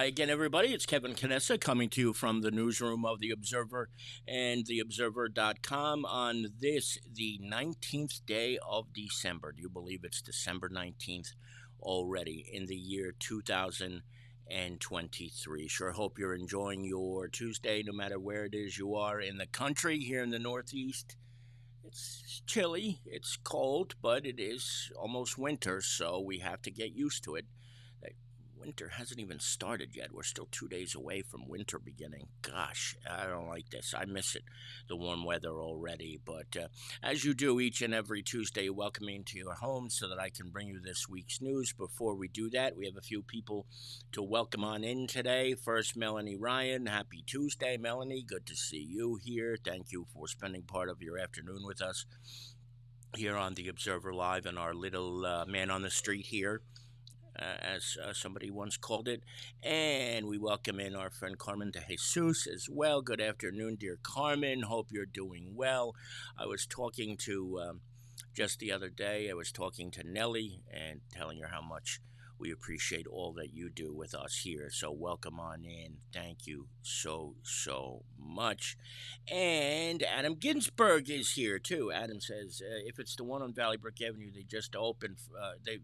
Hi again, everybody. It's Kevin Canessa coming to you from the newsroom of The Observer and TheObserver.com on this, the 19th day of December. Do you believe it's December 19th already in the year 2023? Sure hope you're enjoying your Tuesday, no matter where it is you are in the country. Here in the Northeast, it's chilly, it's cold, but it is almost winter, so we have to get used to it. Winter hasn't even started yet. We're still 2 days away from winter beginning. Gosh, I don't like this. I miss it, the warm weather already. But as you do each and every Tuesday, welcome me into your home so that I can bring you this week's news. Before we do that, we have a few people to welcome on in today. First, Melanie Ryan. Happy Tuesday, Melanie. Good to see you here. Thank you for spending part of your afternoon with us here on The Observer Live and our little man on the street here, as somebody once called it. And we welcome in our friend Carmen de Jesus as well. Good afternoon, dear Carmen. Hope you're doing well. I was talking to, just the other day, I was talking to Nellie and telling her how much we appreciate all that you do with us here. So welcome on in. Thank you so much. And Adam Ginsberg is here too. Adam says, if it's the one on Valley Brook Avenue, they just opened, they've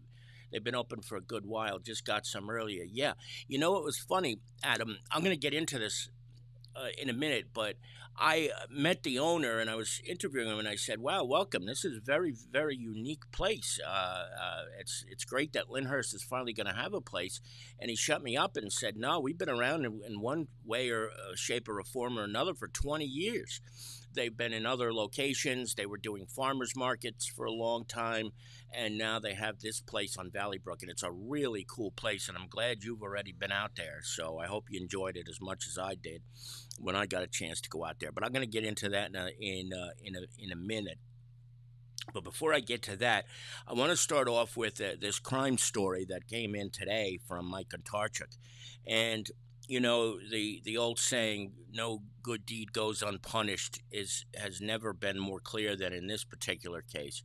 been open for a good while. Just got some earlier. Yeah. You know, it was funny, Adam. I'm going to get into this in a minute, but I met the owner and I was interviewing him and I said, wow, welcome. This is a very, very unique place. It's great that Lyndhurst is finally going to have a place. And he shut me up and said, no, we've been around in one way or shape or a form or another for 20 years. They've been in other locations. They were doing farmers markets for a long time, and now they have this place on Valley Brook, and it's a really cool place, and I'm glad you've already been out there. So I hope you enjoyed it as much as I did when I got a chance to go out there. But I'm going to get into that in a minute. But before I get to that, I want to start off with this crime story that came in today from Mike Kontarchuk. And you know, the old saying, no good deed goes unpunished, has never been more clear than in this particular case.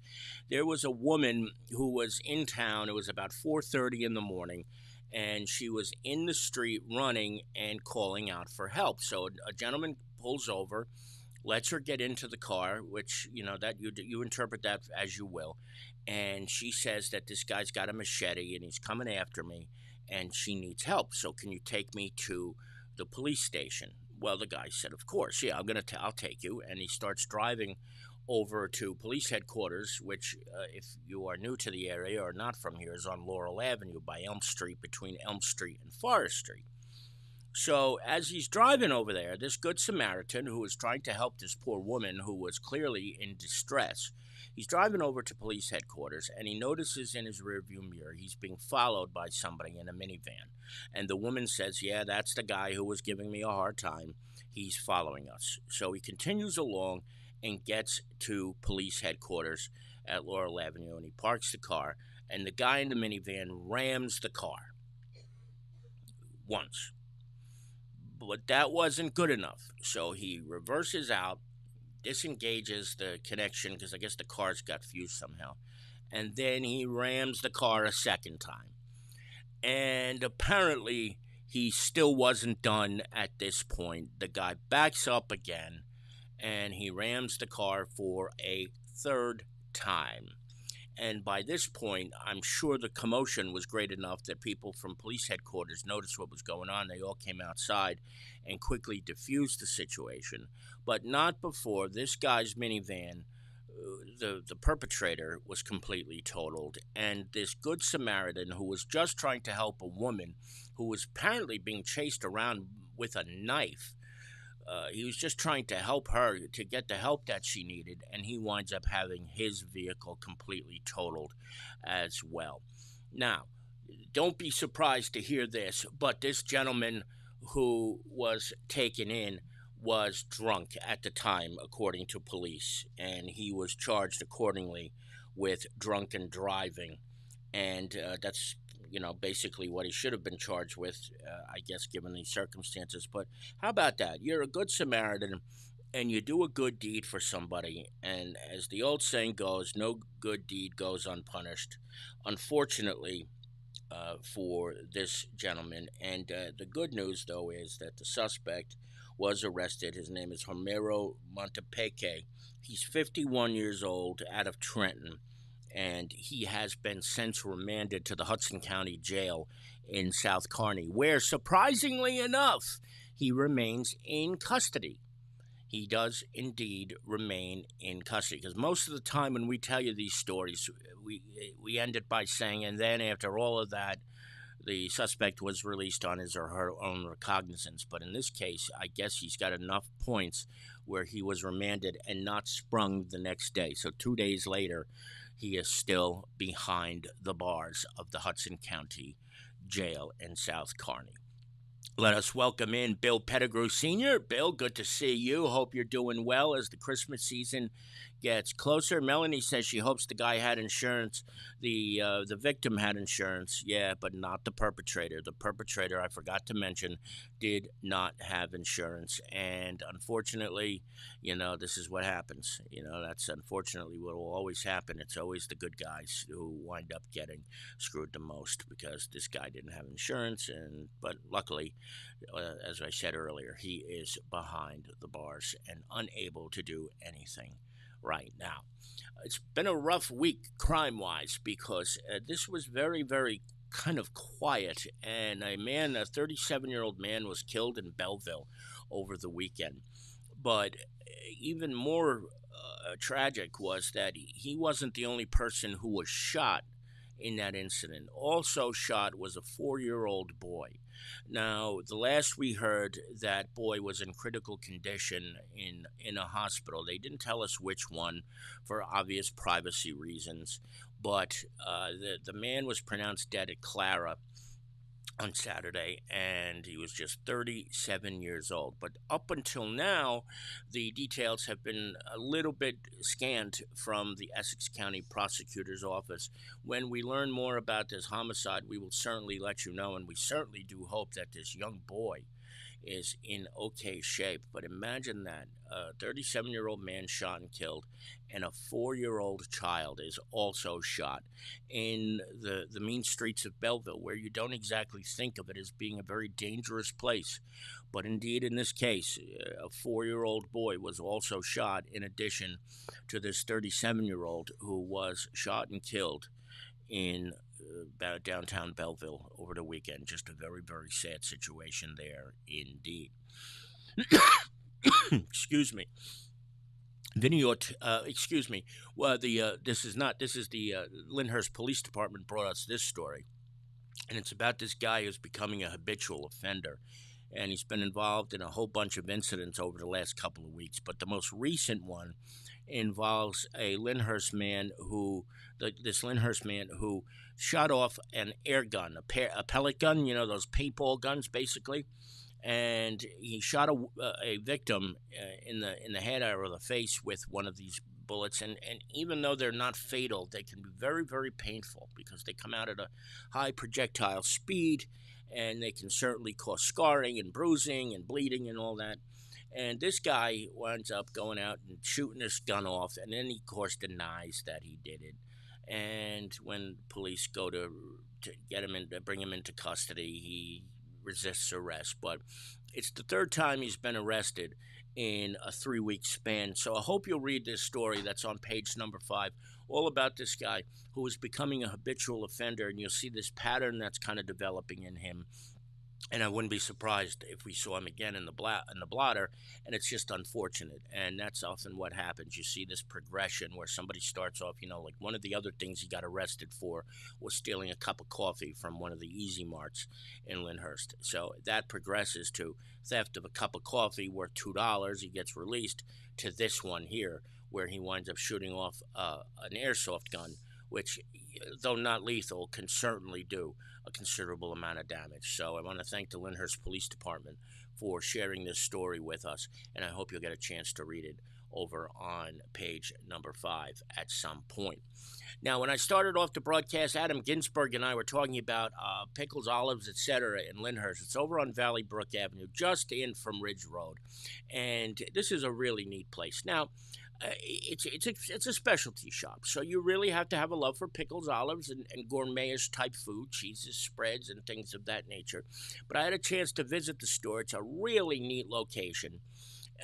There was a woman who was in town. It was about 4:30 in the morning, and she was in the street running and calling out for help. So a gentleman pulls over, lets her get into the car, which, you know, that you interpret that as you will. And she says that this guy's got a machete and he's coming after me and she needs help. So can you take me to the police station? Well, the guy said, of course. Yeah, I'll take you. And he starts driving over to police headquarters, which, if you are new to the area or not from here, is on Laurel Avenue by Elm Street, between Elm Street and Forest Street. So as he's driving over there, this Good Samaritan who was trying to help this poor woman who was clearly in distress, he's driving over to police headquarters and he notices in his rearview mirror he's being followed by somebody in a minivan. And the woman says, yeah, that's the guy who was giving me a hard time. He's following us. So he continues along and gets to police headquarters at Laurel Avenue, and he parks the car, and the guy in the minivan rams the car once. But that wasn't good enough. So he reverses out, disengages the connection, because I guess the car's got fused somehow. And then he rams the car a second time. And apparently he still wasn't done at this point. The guy backs up again and he rams the car for a third time. And by this point, I'm sure the commotion was great enough that people from police headquarters noticed what was going on. They all came outside and quickly diffused the situation. But not before this guy's minivan, the perpetrator, was completely totaled. And this Good Samaritan, who was just trying to help a woman who was apparently being chased around with a knife, he was just trying to help her to get the help that she needed, and he winds up having his vehicle completely totaled as well. Now, don't be surprised to hear this, but this gentleman who was taken in was drunk at the time, according to police, and he was charged accordingly with drunken driving, and that's basically what he should have been charged with, I guess, given these circumstances. But how about that? You're a good Samaritan and you do a good deed for somebody. And as the old saying goes, no good deed goes unpunished. Unfortunately, for this gentleman. And the good news, though, is that the suspect was arrested. His name is Homero Montepeque. He's 51 years old, out of Trenton, and he has been since remanded to the Hudson County Jail in South Kearney, where, surprisingly enough, he remains in custody. He does indeed remain in custody, because most of the time when we tell you these stories, we we end it by saying, and then after all of that, the suspect was released on his or her own recognizance. But in this case, I guess he's got enough points where he was remanded and not sprung the next day. So 2 days later, he is still behind the bars of the Hudson County Jail in South Kearney. Let us welcome in Bill Pettigrew Sr. Bill, good to see you. Hope you're doing well as the Christmas season gets closer. Melanie says she hopes the guy had insurance. The victim had insurance, yeah, but not the perpetrator. The perpetrator, I forgot to mention, did not have insurance, and unfortunately, this is what happens. That's unfortunately what will always happen. It's always the good guys who wind up getting screwed the most, because this guy didn't have insurance, but luckily, as I said earlier, he is behind the bars and unable to do anything right now. It's been a rough week crime wise, because this was very, very kind of quiet, and a 37-year-old man was killed in Belleville over the weekend. But even more tragic was that he wasn't the only person who was shot in that incident. Also shot was a 4-year-old boy. Now, the last we heard, that boy was in critical condition in a hospital. They didn't tell us which one for obvious privacy reasons, but the man was pronounced dead at Clara on Saturday, and he was just 37 years old. But up until now, the details have been a little bit scant from the Essex County Prosecutor's Office. When we learn more about this homicide, we will certainly let you know, and we certainly do hope that this young boy is in okay shape. But imagine that a 37-year-old man shot and killed, and a 4-year-old child is also shot in the mean streets of Belleville, where you don't exactly think of it as being a very dangerous place. But indeed, in this case, a 4-year-old boy was also shot, in addition to this 37-year-old who was shot and killed in downtown Belleville over the weekend. Just a very, very sad situation there indeed. Excuse me. Excuse me. Well, this is the Lyndhurst Police Department brought us this story, and it's about this guy who's becoming a habitual offender. And he's been involved in a whole bunch of incidents over the last couple of weeks. But the most recent one involves a Lyndhurst man this Lyndhurst man who shot off an air gun, a pellet gun, those paintball guns, basically. And he shot a victim in the head or the face with one of these bullets, and even though they're not fatal, they can be very, very painful, because they come out at a high projectile speed, and they can certainly cause scarring and bruising and bleeding and all that. And this guy winds up going out and shooting this gun off, and then he, of course, denies that he did it. And when police go to get him in, to bring him into custody, he resists arrest. But it's the third time he's been arrested in a 3-week span. So I hope you'll read this story that's on page number 5, all about this guy who is becoming a habitual offender, and you'll see this pattern that's kind of developing in him. And I wouldn't be surprised if we saw him again in the blotter, and it's just unfortunate. And that's often what happens. You see this progression where somebody starts off, like one of the other things he got arrested for was stealing a cup of coffee from one of the Easy Marts in Lyndhurst. So that progresses to theft of a cup of coffee worth $2. He gets released, to this one here, where he winds up shooting off an airsoft gun, which, though not lethal, can certainly do a considerable amount of damage. So I want to thank the Lyndhurst Police Department for sharing this story with us, and I hope you'll get a chance to read it over on page number 5 at some point. Now, when I started off the broadcast, Adam Ginsberg and I were talking about Pickles, Olives, etc. in Lyndhurst. It's over on Valley Brook Avenue, just in from Ridge Road, and this is a really neat place. Now, it's a specialty shop, so you really have to have a love for pickles, olives, and gourmetish type food, cheeses, spreads, and things of that nature. But I had a chance to visit the store. It's a really neat location,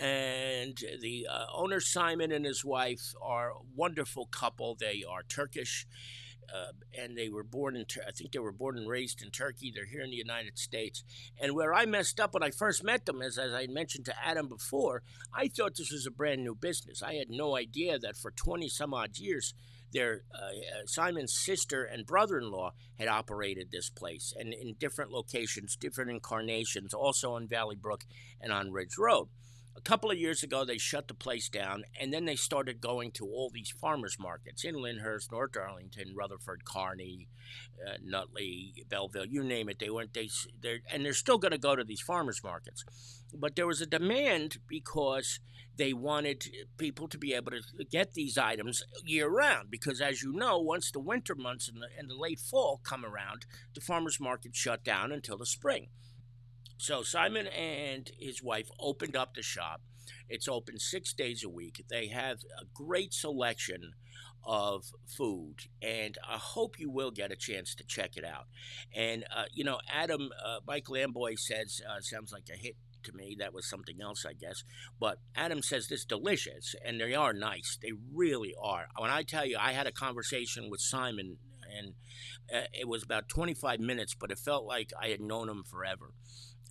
and the owner Simon and his wife are a wonderful couple. They are Turkish, and they were born in. I think they were born and raised in Turkey. They're here in the United States. And where I messed up when I first met them is, as I mentioned to Adam before, I thought this was a brand new business. I had no idea that for 20 some odd years, their Simon's sister and brother-in-law had operated this place, and in different locations, different incarnations, also on Valley Brook and on Ridge Road. A couple of years ago, they shut the place down, and then they started going to all these farmers markets in Lyndhurst, North Arlington, Rutherford, Kearney, Nutley, Belleville, you name it. They went. They're still going to go to these farmers markets, but there was a demand because they wanted people to be able to get these items year round. Because, as you know, once the winter months and the late fall come around, the farmers market shut down until the spring. So Simon and his wife opened up the shop. It's open 6 days a week. They have a great selection of food, and I hope you will get a chance to check it out. And Adam, Mike Lamboy says, sounds like a hit to me. That was something else, I guess. But Adam says this delicious, and they are nice. They really are. When I tell you, I had a conversation with Simon, and it was about 25 minutes, but it felt like I had known him forever.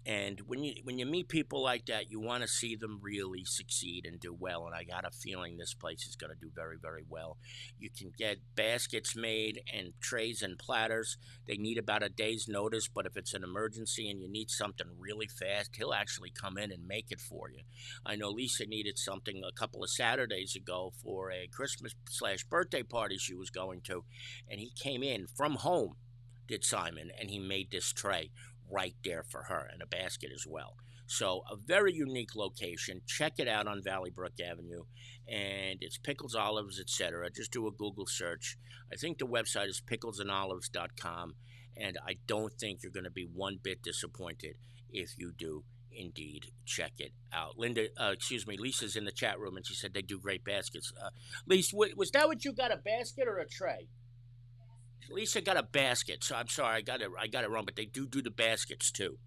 And when you meet people like that, you want to see them really succeed and do well. And I got a feeling this place is going to do very, very well. You can get baskets made and trays and platters. They need about a day's notice, but if it's an emergency and you need something really fast, he'll actually come in and make it for you. I know Lisa needed something a couple of Saturdays ago for a Christmas/birthday party she was going to, and he came in from home, did Simon, and he made this tray right there for her, and a basket as well. So a very unique location. Check it out on Valley Brook Avenue, and it's pickles, olives, etc. Just do a Google search. I think the website is picklesandolives.com, and I don't think you're going to be one bit disappointed if you do indeed check it out. Lisa's in the chat room, and she said they do great baskets. Lisa, was that what you got, a basket or a tray? Lisa got a basket, so I'm sorry, I got it wrong, but they do the baskets too,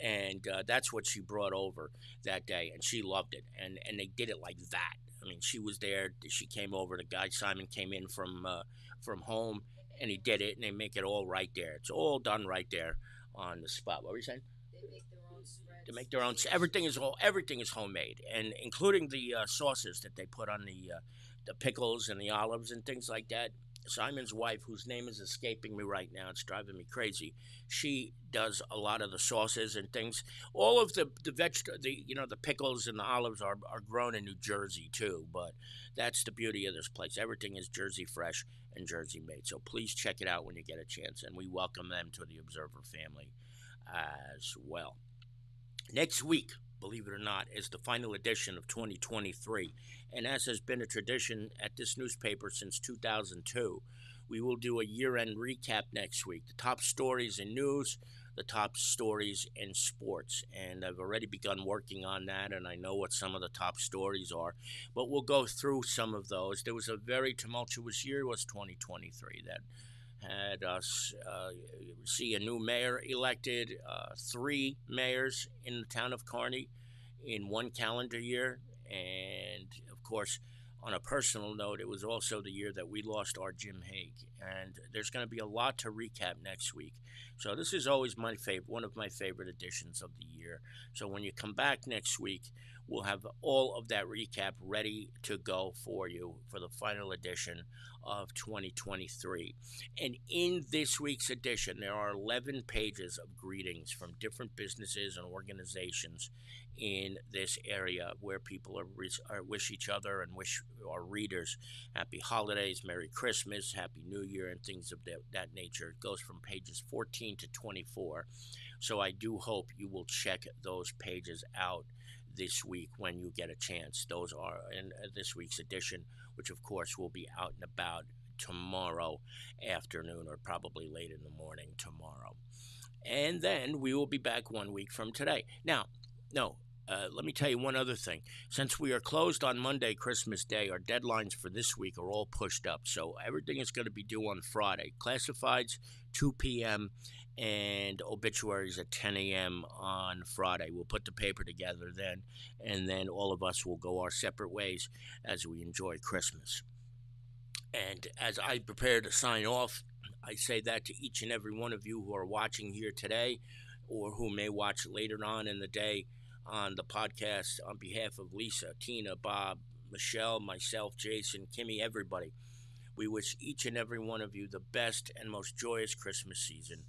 and that's what she brought over that day, and she loved it, and they did it like that. I mean, she was there. She came over. The guy Simon came in from home, and he did it, and they make it all right there. It's all done right there on the spot. What were you saying? To make their own. Everything is homemade, and including the sauces that they put on the pickles and the olives and things like that. Simon's wife, whose name is escaping me right now, it's driving me crazy. She does a lot of the sauces and things. All of the pickles and the olives are grown in New Jersey too. But that's the beauty of this place. Everything is Jersey fresh and Jersey made. So please check it out when you get a chance, and we welcome them to the Observer family as well. Next week, believe it or not, is the final edition of 2023. And as has been a tradition at this newspaper since 2002, we will do a year-end recap next week. The top stories in news, the top stories in sports. And I've already begun working on that, and I know what some of the top stories are. But we'll go through some of those. There was a very tumultuous year, was 2023, that had us see a new mayor elected, 3 mayors in the town of Kearney in one calendar year. And, of course, on a personal note, it was also the year that we lost our Jim Haig. And there's going to be a lot to recap next week. So this is always one of my favorite editions of the year. So when you come back next week, we'll have all of that recap ready to go for you for the final edition of 2023. And in this week's edition, there are 11 pages of greetings from different businesses and organizations in this area where people wish each other and wish our readers happy holidays, Merry Christmas, Happy New Year, and things of that nature. It goes from pages 14 to 24. So I do hope you will check those pages out this week when you get a chance. Those are in this week's edition, which of course will be out and about tomorrow afternoon, or probably late in the morning tomorrow. And then we will be back 1 week from today. Now, no, Let me tell you one other thing. Since we are closed on Monday, Christmas Day, our deadlines for this week are all pushed up. So everything is going to be due on Friday. Classifieds, 2 p.m., and obituaries at 10 a.m. on Friday. We'll put the paper together then, and then all of us will go our separate ways as we enjoy Christmas. And as I prepare to sign off, I say that to each and every one of you who are watching here today or who may watch later on in the day on the podcast. On behalf of Lisa, Tina, Bob, Michelle, myself, Jason, Kimmy, everybody, we wish each and every one of you the best and most joyous Christmas season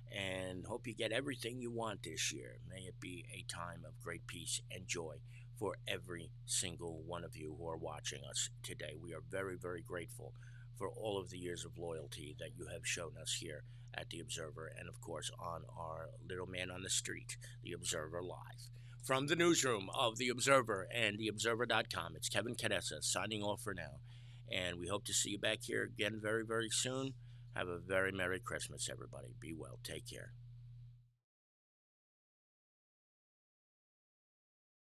and hope you get everything you want this year. May it be a time of great peace and joy for every single one of you who are watching us today. We are very, very grateful for all of the years of loyalty that you have shown us here at The Observer and, of course, on our little man on the street, The Observer Live. From the newsroom of The Observer and TheObserver.com, it's Kevin Cadessa signing off for now. And we hope to see you back here again very, very soon. Have a very Merry Christmas, everybody. Be well. Take care.